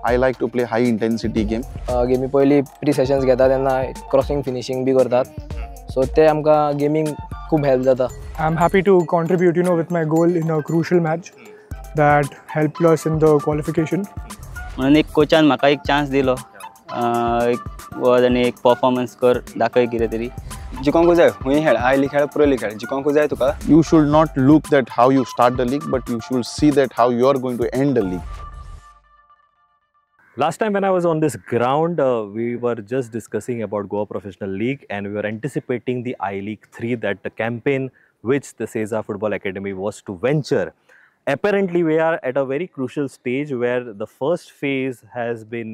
I like to play high intensity game. गेमी पयली pre sessions घेता तेन्ना क्रॉसिंग फिनिशिंग बी करतात, सो ते आमकां गेमींग खूब हेल्प जाता. I'm happy to contribute, with my goal in a crucial match that helped us in the qualification. म्हणून एक कोचान म्हाका एक चान्स दिलो, एक वज आनी एक परफॉर्मन्स कर दाखय कितें तरी. जिखोंकू जाय, हुंय खेळ, आय लीग खेळ, प्रो लीग खेळ, जिखोंकू जाय तुका. You should not look at how you start the league, but you should see that how you are going to end the league. Last time when I was on this ground, we were just discussing about Goa Professional League, and we were anticipating the I-League 3, that the campaign which the Sesa Football Academy was to venture. Apparently, we are at a very crucial stage where the first phase has been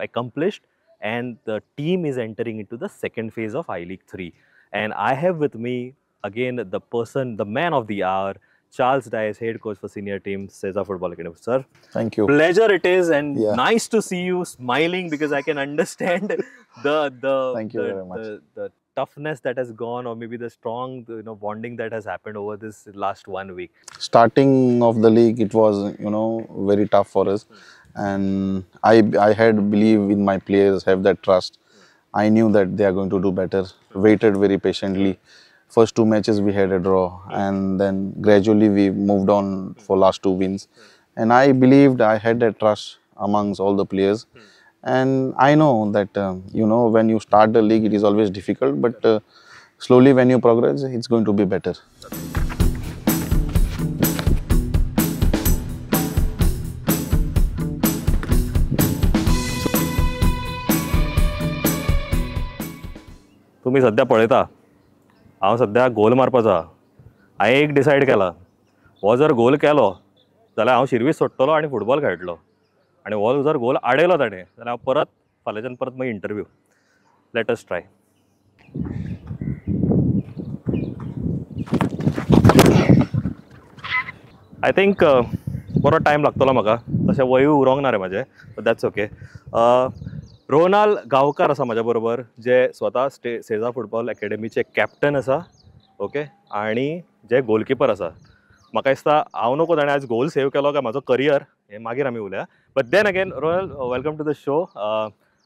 accomplished, and the team is entering into the second phase of I-League 3. And I have with me again the person, the man of the hour, Charles Dias, head coach for senior team, Sesa Football Academy. Sir, thank you. Pleasure it is, and nice to see you smiling, because I can understand Thank you very much. The toughness that has gone, or maybe the strong bonding that has happened over this last 1 week. Starting of the league, it was very tough for us, and I had believe in my players, have that trust. I knew that they are going to do better. Waited very patiently. First 2 matches we had a draw, and then gradually we moved on for last 2 wins. And I believed, I had that trust amongst all the players. And I know that, when you start the league, it is always difficult, but slowly when you progress, it's going to be better. तुम्ही सध्या पळयता, हांव सध्या गोल मारपाचो. हांवें एक decide केला, हो जर गोल केलो जाल्यार हांव शिर्वीस सोडटलो आनी फुटबॉल खेळटलो, आनी हो जर गोल आडयलो ताणें जाल्यार हांव परत फाल्यांच्यान परत मागीर interview. Let us try. I think बरो टायम लागतलो म्हाका, तशें वयूय उरोंक ना रे म्हाजें, बट दॅट्स ओके. रोनाल गांवकार आसा म्हाज्या बरोबर, जे स्वता सेजा फुटबॉल अकॅडमीचे कॅप्टन आसा, ओके, आनी जे गोलकीपर आसा. म्हाका दिसता हांव नको ताणें आज गोल सेव केलो काय म्हाजो करियर, हें मागीर आमी उलया. But then again Ronal, welcome to the show.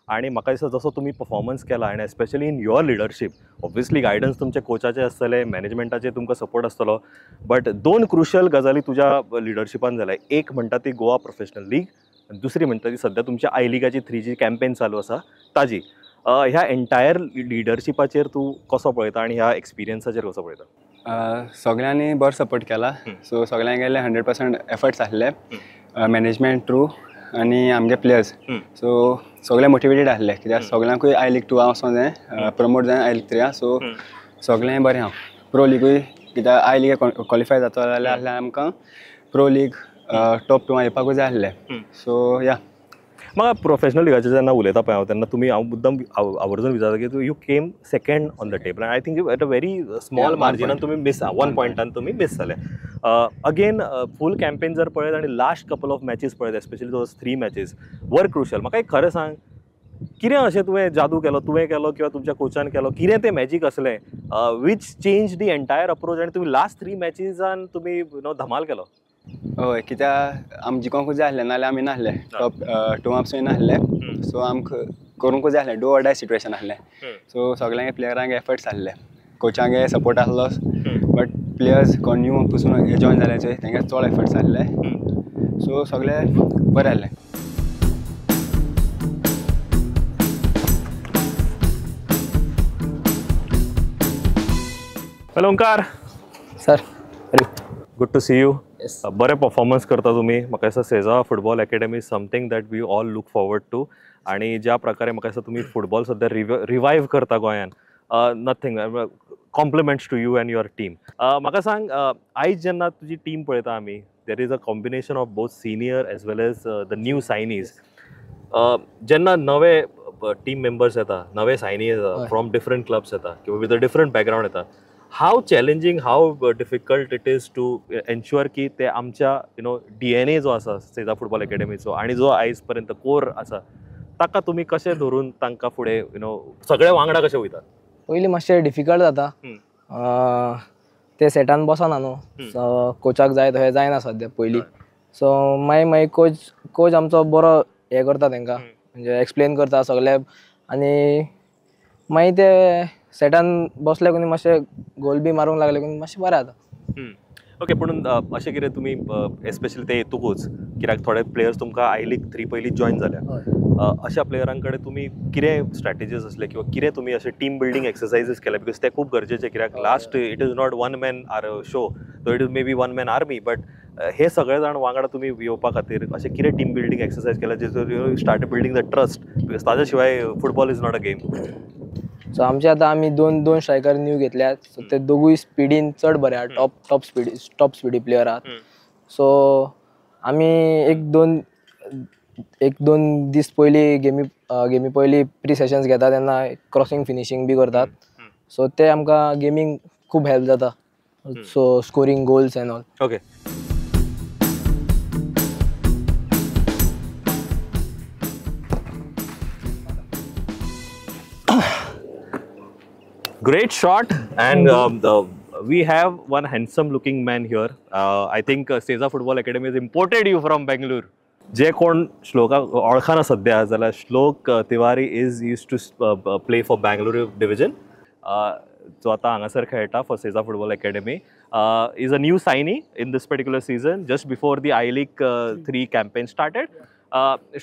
आनी म्हाका दिसता जसो तुमी परफॉर्मन्स केला, आनी especially in your leadership, obviously guidance तुमचे कोचाचे आसतले, मॅनेजमेंटाचे तुमकां सपोर्ट आसतलो, बट 2 क्रुशल गजाली तुज्या लिडरशिपान जाल्या. एक म्हणटा ती गोवा प्रोफेशनल लीग, दुसरी म्हणटा ती सध्या तुमच्या आय लिगाची 3 जी कॅम्पेन चालू आसा ताजी. ह्या एंटायर लिडरशिपाचेर तूं कसो पळयता आनी ह्या एक्सपिरियन्साचेर कसो पळयता? सगळ्यांनी बरो सपोर्ट केला, सो सगळ्यांगेले 100% एफर्ट्स आसले मॅनेजमेंट थ्रू आनी आमगे प्लेयर्स. सो सगळे मोटिवेटेड आसले, कित्याक सगळ्यांकूय आय लीग 2 वचोंक जाय, प्रमोट जाय आय लीग 3. सो सगळें बरें आहा. प्रो लीगूय, कित्याक आय लीग क्वॉलिफाय जाता जाल्यार आमकां प्रो लीग टॉप 2 येवपाकूय जाय आसलें. सो या म्हाका प्रोफेशनल लिगाचेर जेन्ना उलयता पळय हांव, तेन्ना तुमी हांव मुद्दम आवर्जून विचारता की you came second on the table, I think at a very small मार्जिनान तुमी मिस, 1 पॉयंटान तुमी मिस जाले. अगेन फूल कॅम्पेन जर पळयत आनी लास्ट कपल ऑफ मॅचीस पळयत, especially those 3 matches were crucial. म्हाका एक खरें सांग, कितें अशें तुवें जादू केलो, तुवें केलो किंवा तुमच्या कोचान केलो, कितें तें मॅजीक असलें वीच चेंज दी एंटायर अप्रोच, आनी तुमी लास्ट 3 मॅचीसान तुमी धमाल केलो? हय, कित्याक आमी जिखोंकूच जाय आसलें, नाल्यार आमी नासले टॉप 2 आपसून नासले. सो आमकां करूंकूच जाय आसलें, डू ऑर डाय सिट्युएशन आसलें. सो सगळ्यांगे प्लेयरांगे एफर्ट्स आसले, कोचांगे सपोर्ट आसलो, बट प्लेयर्स कोण न्यू पसून जॉइन जाले चोय तेंगे चड एफर्ट्स आसले. सो सगळें बरें आसलें. Hello Omkar sir, good to see you. Yes. बरे परफॉर्मन्स करता तुम्ही. म्हाका दिसता Sesa football academy something that we all look forward to. आणि ज्या प्रकारे म्हाका दिसता तुम्ही फुटबॉल सध्या रिवायव करता गोंयान, nothing, compliments to you and your team. म्हाका सांग, आयज जेन्ना तुजी टीम पळयता आमी, there is a combination of both senior as well as the new signees. जेन्ना नवे टीम मेंबर्स येता, नवे सायनीज येता फ्रॉम डिफरंट क्लब्स येता किंवा विथ अ डिफरंट बॅकग्राऊंड येता, how challenging, how difficult it is to ensure की ते आमच्या DNA जो आसा सेजा फुटबॉल अकॅडमीचो आनी जो आयज पर्यंत कोर आसा ताका तुमी कशें धरून तांकां फुडें सगळे वांगडा कशें वयतात? पयलीं मातशें डिफिकल्ट जाता, ते सेटान बसना न्हू, कोचाक जाय तशें जायना सद्या पयलीं. सो मागीर कोच आमचो बरो हे करता तांकां म्हणजे एक्सप्लेन करता सगळे आनी मागीर ते सेटान बसले कोणी मातशे गोल बी मारूंक लागले कोणी मातशें बरें जाता. ओके पूण अशें कितें तुमी एस्पेशली ते येतकूच कित्याक थोडे प्लेयर्स तुमकां आय लीग 3 पयलीं जॉयन जाल्या अशा प्लेयरां कडेन तुमी कितें स्ट्रॅटेजीज असले किंवा कितें तुमी अशे टीम बिल्डींग एक्सरसायजीस केले बिकॉज ते खूब गरजेचे कित्याक last it is not one man or show so it is may be one man army but हे सगळे जाण वांगडा तुमी येवपा खातीर अशें कितें टीम बिल्डींग एक्सरसायज केले जेतून you start building the trust because ताज्या शिवाय football is not a game. So आमचे आतां आमी दोन स्ट्रायकर न्यू घेतल्यात सो ते दोगूय स्पिडीन चड बरे आहा टॉप स्पिडी प्लेयर आहात. सो आमी एक दोन दीस पयलीं गेमी पयलीं प्री सेशन्स घेता तेन्ना क्रॉसींग फिनिशींग बी करतात सो ते आमकां गेमींग खूब हेल्प जाता so scoring goals and all. Okay great shot and we have one handsome looking man here. I think Sesa Football Academy has imported you from Bangalore. जे कोण श्लोकाक वळखना सद्या जाल्यार Shlok Tiwari is used to play for Bangalore division जो आतां हांगासर खेळटा for Sesa football academy is a new signee in this particular season just before the I league 3 campaign started.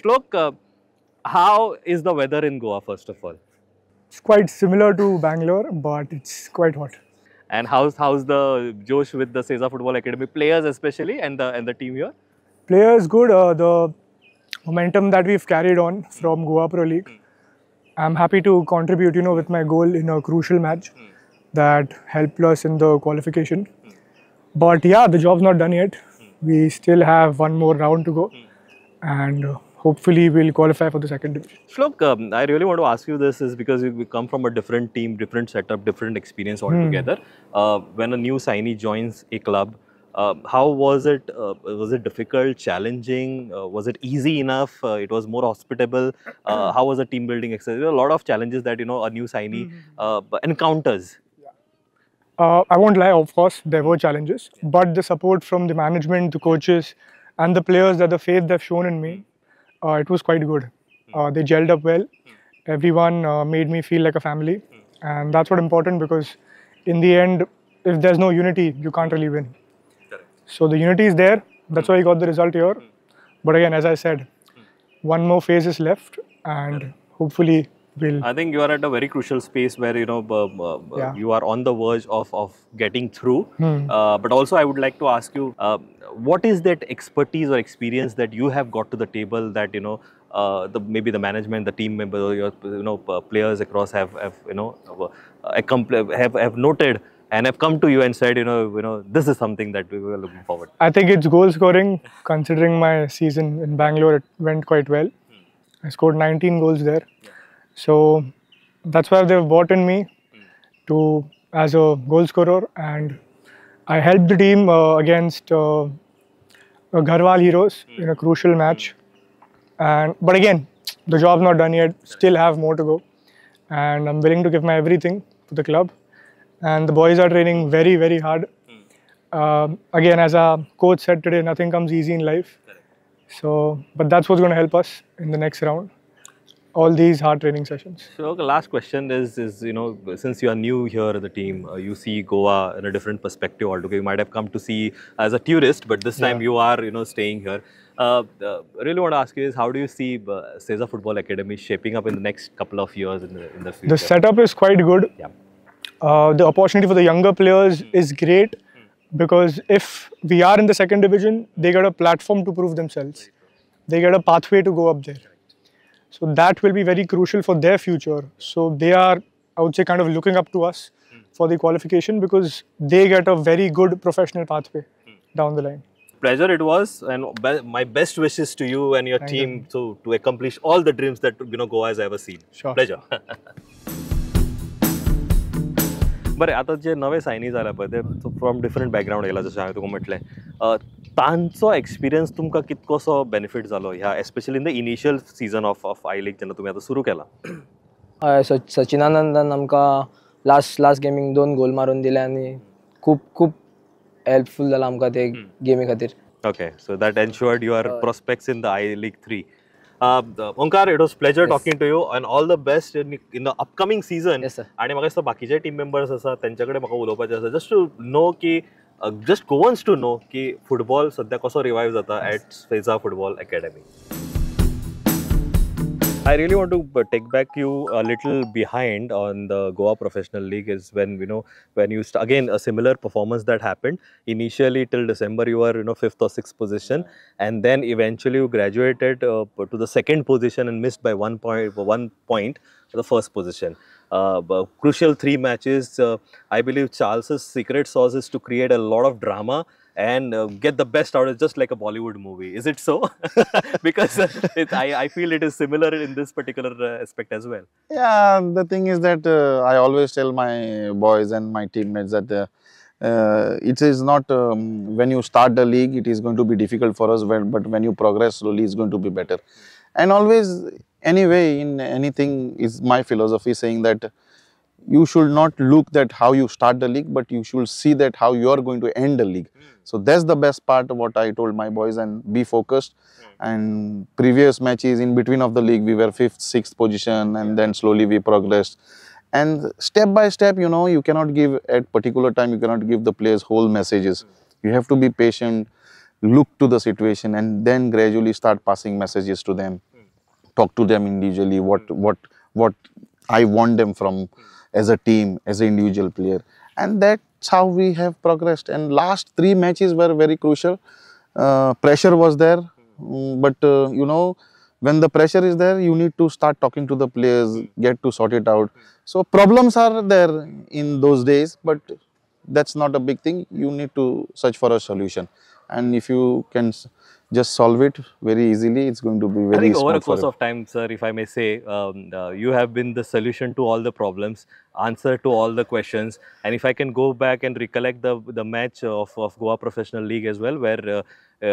Shlok, how is the weather in Goa first of all? It's quite similar to Bangalore, but it's quite hot. And how's the Josh with the Sesa Football Academy players especially and the team here? Players good. The momentum that we've carried on from Goa Pro League, I'm happy to contribute, with my goal in a crucial match that helped us in the qualification. But yeah, the job's not done yet. We still have one more round to go, and hopefully we'll qualify for the second division. Shlok, I really want to ask you this is because we come from a different team, different setup, different experience altogether. When a new signee joins a club, how was it? Was it difficult, challenging? Was it easy enough? It was more hospitable. How was the team building exercise? There are a lot of challenges that a new signee encounters. I won't lie, of course, there were challenges, but the support from the management, the coaches, and the players, that the faith they've shown in me, it was quite good. They gelled up well. Everyone made me feel like a family, and that's what important because in the end, if there's no unity, you can't really win. So the unity is there. That's why I got the result here. But again, as I said, one more phase is left, and hopefully we'll. I think you are at a very crucial space where you are on the verge of getting through. But also, I would like to ask you, what is that expertise or experience that you have got to the table that maybe the management, the team members, or your players across have noted and have come to you and said, this is something that we were looking forward to? I think it's goal scoring. Considering my season in Bangalore, it went quite well. I scored 19 goals there. So that's why they've bought in me as a goal scorer, and I helped the team against Garhwal Heroes in a crucial match. But again, the job's not done yet. Still have more to go, and I'm willing to give my everything to the club. And the boys are training very, very hard. Again, as our coach said today, nothing comes easy in life. But that's what's going to help us in the next round. All these hard training sessions. So the last question is since you are new here at the team, you see Goa in a different perspective altogether. You might have come to see as a tourist, but this time you are staying here. Really want to ask you is how do you see Sesa Football Academy shaping up in the next couple of years in the future? The setup is quite good. Yeah. The opportunity for the younger players is great because if we are in the second division, they get a platform to prove themselves. They get a pathway to go up there. So that will be very crucial for their future. So they are, I would say, kind of looking up to us for the qualification because they get a very good professional pathway down the line. Pleasure it was, and my best wishes to you and your team to accomplish all the dreams that Goa has ever seen. Sure. Pleasure. बरें आतां जे नवे सायनी जाल्या पळय ते from different background येयला जशें हांवें तुका म्हटलें तांचो एक्सपिरियन्स तुमकां कितकोसो बेनिफीट जालो ह्या especially in the initial season of I league जेन्ना तुमी आतां सुरू केला? हय सचिनानंदान आमकां लास्ट गेमीक 2 गोल मारून दिले आनी खूब हेल्पफूल जाला आमकां ते गेमी खातीर. Okay, so that ensured your prospects in the I League 3. Onkar, it was pleasure talking to you and all the best in the upcoming season. Yes, sir. आणि म्हाका दिसता बाकीचे टीम मेंबर्स आसा त्यांच्याकडे म्हाका उलोवपाचें आसा जस्ट टू नो की just go once to know की फुटबॉल सध्या कसो रिवाइव जाता at Sesa football academy. I really want to take back you a little behind on the Goa Professional League is when when you again a similar performance that happened initially till December you were 5th or 6th position and then eventually you graduated to the 2nd position and missed by 1 point to the 1st position. Crucial 3 matches. I believe Charles's secret sauce is to create a lot of drama and get the best out of it, just like a Bollywood movie. Is it so? Because I feel it is similar in this particular aspect as well. Yeah, the thing is that I always tell my boys and my teammates that it is not when you start the league, it is going to be difficult for us, but when you progress slowly, it's going to be better. And always, anyway, in anything is my philosophy saying that you should not look at how you start the league, but you should see that how you are going to end the league. So that's the best part of what I told my boys, and be focused. And previous matches in between of the league, we were 5th, 6th position, and then slowly we progressed. And step by step, you cannot give at particular time, you cannot give the players whole messages. You have to be patient, look to the situation, and then gradually start passing messages to them. Talk to them individually, what I want them from as a team, as an individual player. And that's how we have progressed. And last 3 matches were very crucial. Pressure was there, but when the pressure is there, you need to start talking to the players, get to sort it out. So problems are there in those days, but that's not a big thing. You need to search for a solution. And if you can just solve it very easily, it's going to be very I think over a smooth for course of time, sir, if I may say, you have been the solution to all the problems, answer to all the questions. And if I can go back and recollect the match of Goa Professional League as well, where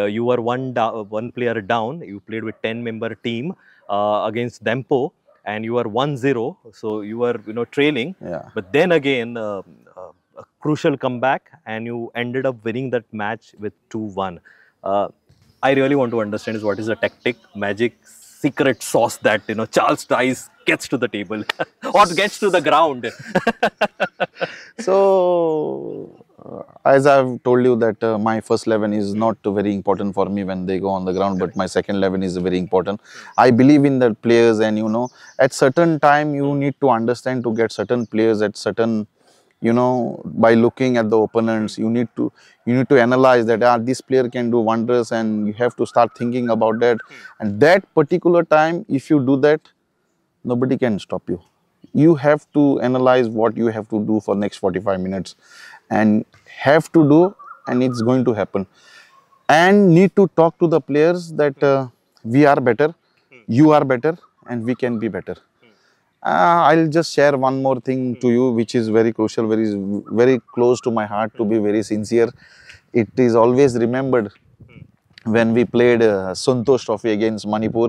you were one player down, you played with 10-member team against Dempo, and you were 1-0, so you were trailing. Yeah. But then again, a crucial comeback, and you ended up winning that match with 2-1. I really want to understand is what is the tactic, magic, secret sauce that Charles Dice gets to the table or gets to the ground. So, as I've told you that my first 11 is not very important for me when they go on the ground, but my second 11 is very important. I believe in the players, and at certain time you need to understand to get certain players at certain, by looking at the opponents, you need to analyze that this player can do wonders, and you have to start thinking about that. And that particular time, if you do that, nobody can stop you. You have to analyze what you have to do for next 45 minutes, and have to do, and it's going to happen. And need to talk to the players that we are better, you are better, and we can be better. I'll just share one more thing to you, which is very crucial, very close to my heart, to be very sincere. It is always remembered when we played Santosh Trophy against Manipur,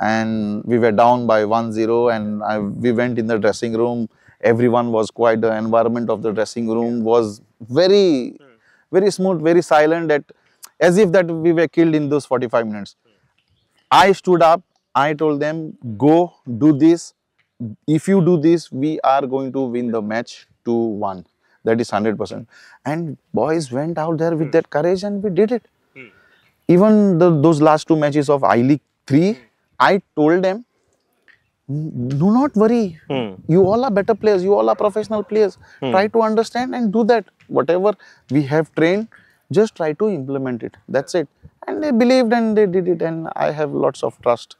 and we were down by 1-0, and we went in the dressing room. Everyone was quiet. The environment of the dressing room was very, very smooth, very silent, as if that we were killed in those 45 minutes. I stood up. I told them, go do this. If you do this, we are going to win the match 2-1. That is 100%. And boys went out there with that courage, and we did it. Even those last 2 matches of I-League 3, I told them, do not worry. You all are better players. You all are professional players. Try to understand and do that. Whatever we have trained, just try to implement it. That's it. And they believed and they did it. And I have lots of trust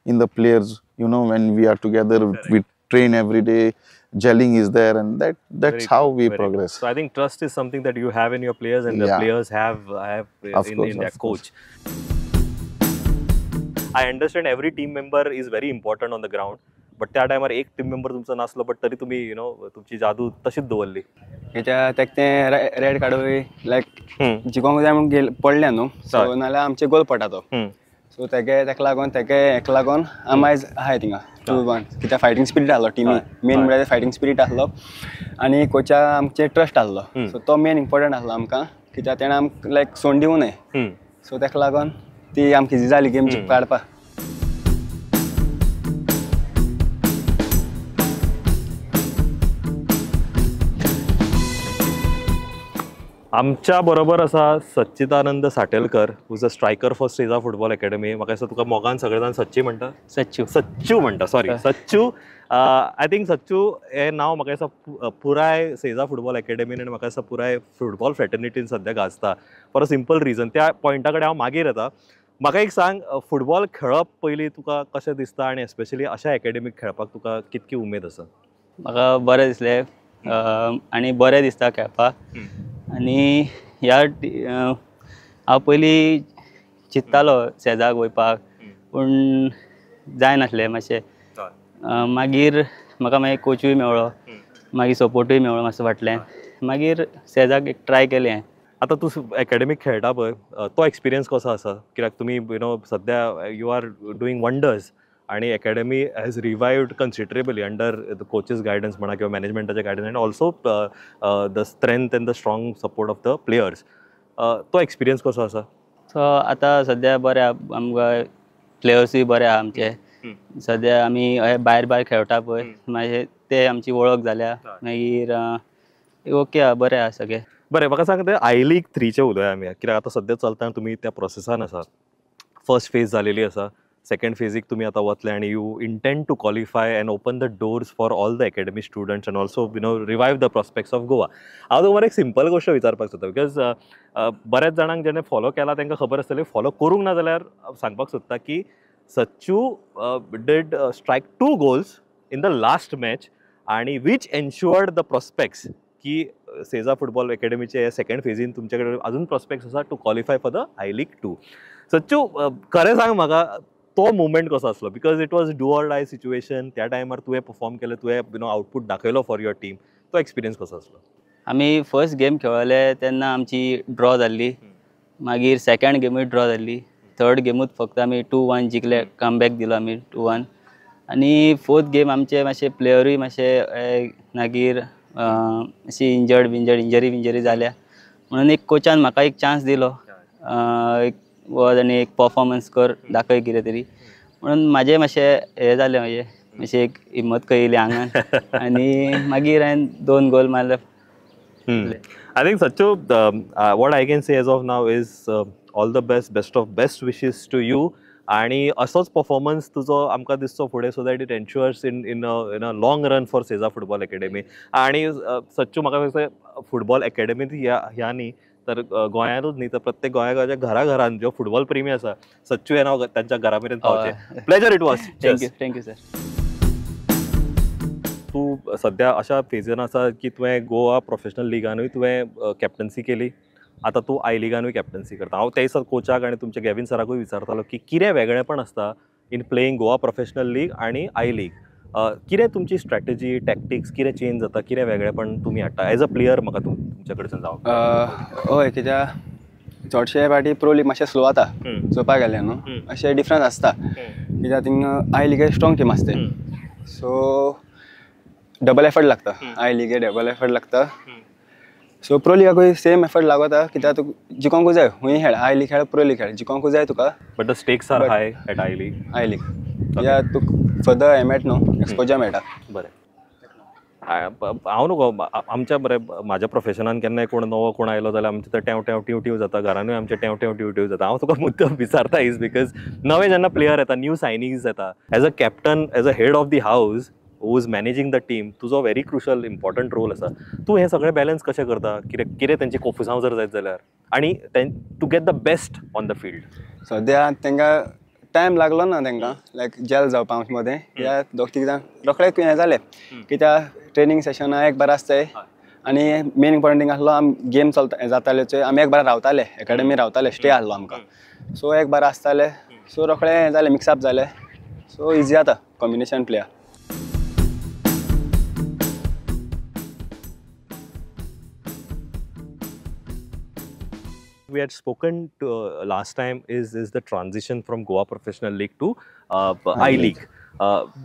in the players. When we are together, we train every day, gelling is there, and that's how we progress. So I think trust is something that you have in your players, and the players have in their coach. I understand every team member is very important on the ground, but त्या टायमार एक team member तुमचा नासलो, but तरी तुम्ही तुमची जादू तशीच दवरली. ताका तें रेड कार्ड लायक जिखोंक जाय म्हणून पडले न्हू, सो नाल्यार आमचे गोल पडटा तो. सो ताका लागून आमी आयज आहाय थिंगा 2-1. कित्याक फायटींग स्पिरीट आहलो टिमी, मेन म्हणल्यार फायटींग स्पिरीट आहलो, आनी कोचा आमचे ट्रस्ट आहलो. सो तो मेन इम्पॉर्टंट आहलो आमकां, कित्याक तेणें आमकां लायक सोडून दिवं न्हय. सो ताका लागून ती आमची जाली गेम काडपाक. आमच्या बरोबर आसा Sachidanand Satelkar, who's a striker for Sesa football academy. म्हाका दिसता तुका मोगान सगळे जाण सच्ची म्हणटा, सच्चू म्हणटा, sorry Sachu. I think Sachu हे नांव म्हाका दिसता पुराय सेजा फुटबॉल अकॅडमीन आनी म्हाका दिसता पुराय फुटबॉल फ्रेटर्निटीन सद्या गाजता फॉर अ सिंपल रिजन. त्या पॉयंटा कडेन हांव मागीर येता. म्हाका एक सांग, फुटबॉल खेळप पयलीं तुका कशें दिसता आनी एस्पेशली अशा अकॅडमीक खेळपाक तुका कितकी उमेद आसा? म्हाका बरें दिसलें आनी बरें दिसता खेळपाक. आनी ह्या हांव पयलीं चिंत्तालो सेजाक वयपाक, पूण जायनासलें मातशें. मागीर म्हाका मागीर कोचूय मेळ्ळो, मागीर सपोर्टूय मेळ्ळो मातसो फाटल्यान. मागीर सेजाक एक ट्राय केलें हांवें. आतां तूं अकॅडमीक खेळटा पळय, तो एक्सपिरियन्स कसो आसा? कित्याक तुमी सद्या यू आर डुईंग वंडर्स आणि academy has revived considerably under the coach's guidance म्हणा किंवा मॅनेजमेंटाचे guidance and also the strength and the strong support of the players. तो एक्सपिरियन्स कसो आसा? सो आतां सद्या बरें आहा, आमकां प्लेयर्सूय बरे आहा आमचे. सद्या आमी भायर खेळटा पळय, मागीर ते आमची वळख जाल्या. मागीर ओके आहा, बरें आहा सगळें. बरें, म्हाका सांग ते आय लीग 3चे उलया आमी, कित्याक आतां सद्या चलता तुमी त्या प्रोसेसान आसा. फर्स्ट फेज जालेली आसा, सेकंड फेजीक तुमी आतां वतले आनी you intend to qualify and open the doors for all the academy students and also revive the prospects of Goa. हांव तुमकां एक सिंपल गोश्ट विचारपाक सोदता, बिकॉज बऱ्याच जाणांक जेणे फॉलो केला तांकां खबर आसतलें, फॉलो करूंक ना जाल्यार सांगपाक सोदता की Sachu did strike 2 goals in the last match आणि वीच एन्श्युअर्ड द प्रॉस्पेक्ट्स की सेजा फुटबॉल अकॅडमीचे सेकंड फेजीन तुमचे कडेन अजून प्रॉस्पेक्ट्स आसा to qualify for the I league 2. Sachu, खरें सांग म्हाका तो मुवमेंट कसो आसलो? Because it was do or die situation. त्या टायमार तुवें परफॉर्म केलें, तुवें आउटपूट दाखयलो फॉर युअर टीम. तो एक्सपिरियन्स कसो आसलो? आमी फर्स्ट गेम खेळले तेन्ना आमची ड्रॉ जाल्ली, मागीर सेकंड गेमूय ड्रॉ जाल्ली, थर्ड गेमूच फक्त आमी 2-1 जिखले, कमबॅक दिलो आमी 2-1. आनी फोर्थ गेम आमचे मातशे प्लेयरूय मातशे मागीर अशी इंजरी जाल्या, म्हणून एक कोचान म्हाका एक चान्स दिलो, एक वच आनी एक परफॉर्मन्स कर, दाखय कितें तरी. म्हणून म्हाजें मातशें हें जालें, मातशें एक हिम्मत कयली आंगान. आनी मागीर हांवें 2 goal मारले. I think Sachu, what I can say as of now is all the best wishes to you. आणि असोच परफॉर्मन्स तुजो आमकां दिसचो फुडें, so that it ensures in a long run for Sesa football academy. आणि सच्चू म्हाका दिसता फुटबॉल अकॅडमी ह्या न्ही तर गोंयांतूच न्ही तर प्रत्येक गोंयाच्या घराघरान जो फुटबॉल प्रेमी आसा, सच्चू हे नांव तांच्या घरा मेरेन पावचें. Pleasure it was. Thank you sir. तूं सद्या अशा फेजीन आसा की तुवें गोवा प्रोफेशनल लिगानूय तुवें कॅप्टन्सी केली, आतां तूं आय लिगानूय कॅप्टन्सी करता. हांव ते दिसा कोचाक आनी तुमच्या गॅविन सराकूय विचारतालो की कितें वेगळेपण आसता इन प्लेईंग गोवा प्रोफेशनल लीग आनी आय लीग. कितें तुमची स्ट्रॅटेजी, टॅक्टिक्स कितें चेंज जाता, कितें वेगळेपण तुमी हाडटा एज अ प्लेयर? म्हाका तुमचे कडच्यान जावं. हय, कित्याक चडशे फाटी प्रो लीग मातशें स्लो जाता चोवपाक गेलें न्हू, अशें डिफरन्स आसता. कित्याक थिंगा आय लीग स्ट्रॉंग टीम आसता, सो डबल एफर्ट लागता. आय लीग डबल एफर्ट लागता, सो प्रो लिगाकूय सेम एफर्ट लागता. कित्याक तुका जिखोंकूच जाय, खूंय खेळ, आय लीग खेळ, प्रो लीग खेळ, जिखोंकूच जाय तुका. But the stakes are high at I league. कित्याक तुका फर्दर हें मेळटा न्हू, एक्सपोजर मेळटा. बरें, हांव न्हू आमच्या म्हाज्या प्रोफेशनान केन्नाय कोण नवो कोण आयलो जाल्यार आमचे तर टेव टिव जाता, घरानूय आमचे टेव टिव जाता. हांव तुका मुद्दम विचारता इज बिकॉज नवे जेन्ना प्लेयर येता, न्यू सायनिंग्स येता, as a captain, as a head of the house who is managing the team, तुजो व्हेरी क्रुशल इम्पॉर्टंट रोल आसा. तूं हें सगळें बॅलन्स कशें करता? कितें तेंची कोफुसांव जर जायत जाल्यार, आनी to get the best on the field? सद्या तांकां टायम लागलो ना, तांकां लायक जेल जावपाक मदें. कित्याक 2-3 जाण रोखडेच हें जालें, कित्याक ट्रेनींग सेशनां एक बार आसताय आनी मेन इम्पॉर्टंट थिंग आसलो, गेम चलता जाताले चोय आमी एक बार रावताले, अकॅडमी रावताले, स्टे आसलो आमकां, सो एक बार आसताले, सो रोखडें हें जालें, मिक्सअप जालें, सो इजी जाता combination player. We had spoken to, last time is the transition from Goa Professional League to I League.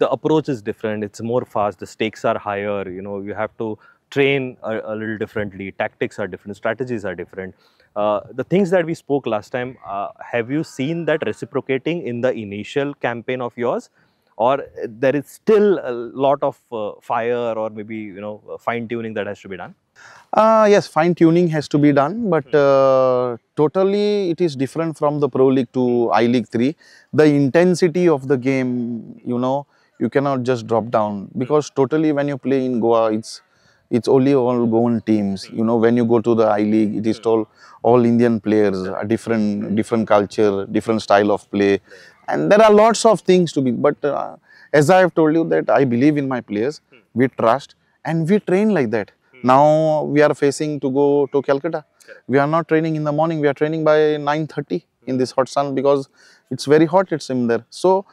The approach is different, it's more fast, the stakes are higher, you have to train a little differently, tactics are different, strategies are different. The things that we spoke last time, have you seen that reciprocating in the initial campaign of yours? or there is still a lot of fire or maybe fine tuning that has to be done? Yes, fine tuning has to be done, but totally it is different from the Pro League to I League 3. The intensity of the game, you cannot just drop down, because totally when you play in Goa, it's only all Goan teams. When you go to the I League, it is all Indian players, a different culture, different style of play, and there are lots of things to be. But as I have told you that I believe in my players, we trust and we train like that. Now we are facing to go to Calcutta. We are not training in the morning. We are training by 9:30 in this hot sun, because it's very hot. It's in there. So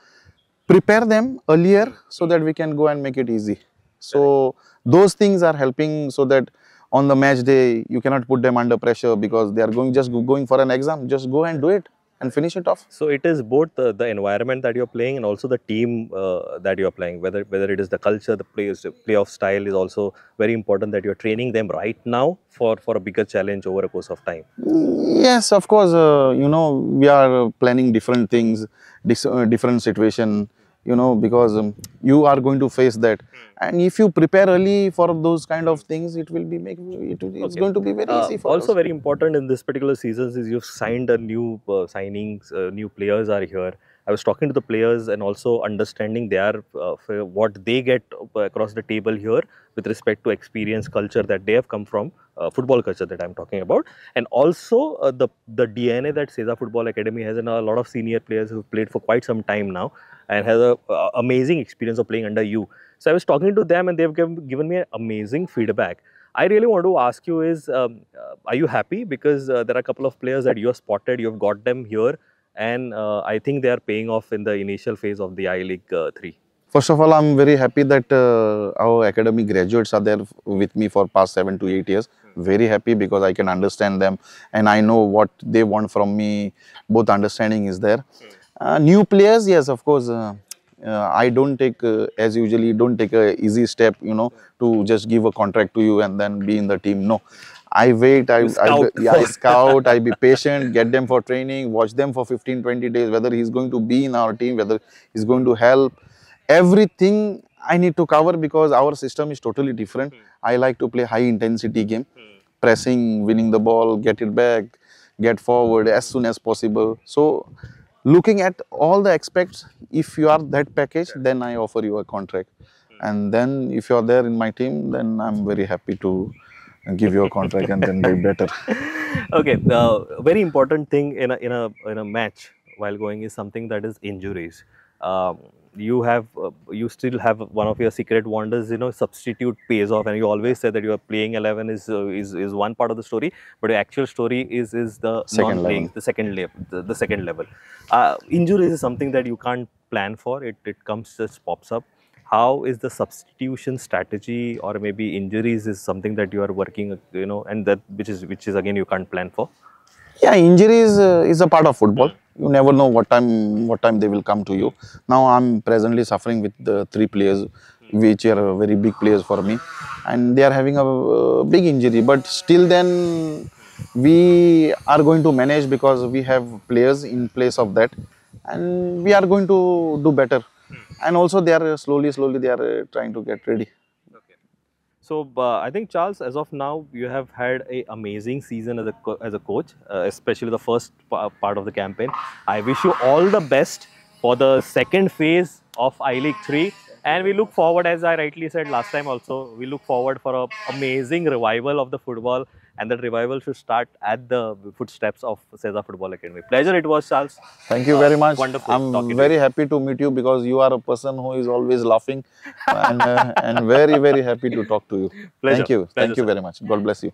prepare them earlier so that we can go and make it easy. So those things are helping, so that on the match day you cannot put them under pressure, because they are going for an exam. Just go and do it and finish it off. So it is both the environment that you're playing and also the team that you're playing. Whether it is the culture, the playoff style is also very important, that you're training them right now for a bigger challenge over a course of time. Yes, of course. We are planning different things, different situation. Because you are going to face that, and if you prepare early for those kind of things, it's going to be very easy for also us. very important in this particular season is you've signed a new signings, new players are here. I was talking to the players and also understanding what they get across the table here with respect to experience, culture that they have come from, football culture that I'm talking about, and also the DNA that Sesa Football Academy has, and a lot of senior players who've played for quite some time now and has a amazing experience of playing under you. So I was talking to them and they've given me amazing feedback. I really want to ask you is, are you happy? Because there are a couple of players that you have spotted, you've got them here, and I think they are paying off in the initial phase of the I League 3. First of all, I'm very happy that our academy graduates are there with me for past 7 to 8 years. Very happy, because I can understand them and I know what they want from me. Both understanding is there. New players, yes, of course. I don't take, as usually, don't take a easy step, to just give a contract to you and then be in the team. No, I wait, I scout, I be patient, get them for training, watch them for 15, 20 days, whether he's going to be in our team, whether he's going to help. Everything I need to cover, because our system is totally different. I like to play high intensity game, pressing, winning the ball, get it back, get forward as soon as possible. So looking at all the aspects, if you are that package, then I offer you a contract. And then if you are there in my team, then I'm very happy to give you a contract and then be better. Okay, very important thing in a match while going is something that is injuries. You still have one of your secret wonders, substitute pays off, and you always say that your playing 11 is one part of the story, but the actual story is the non-playing, the second level. Injuries is something that you can't plan for. It comes, just pops up. How is the substitution strategy, or maybe injuries is something that you are working, and that which is again you can't plan for? Yeah, injuries is a part of football. You never know what time they will come to you. Now I'm presently suffering with the 3 players, which are very big players for me, and they are having a big injury. But still, then we are going to manage, because we have players in place of that, and we are going to do better. And also, they are slowly they are trying to get ready. So I think, Charles, as of now, you have had an amazing season as a coach, especially the first part of the campaign. I wish you all the best for the second phase of I League 3. And we look forward, as I rightly said last time also, we look forward for an amazing revival of the football. And that revival should start at the footsteps of Sesa Football Academy. Pleasure it was, Charles. Thank you very much. Wonderful. I'm very happy to meet you, because you are a person who is always laughing, and very, very happy to talk to you. Pleasure. Thank you. Thank you very much. God bless you.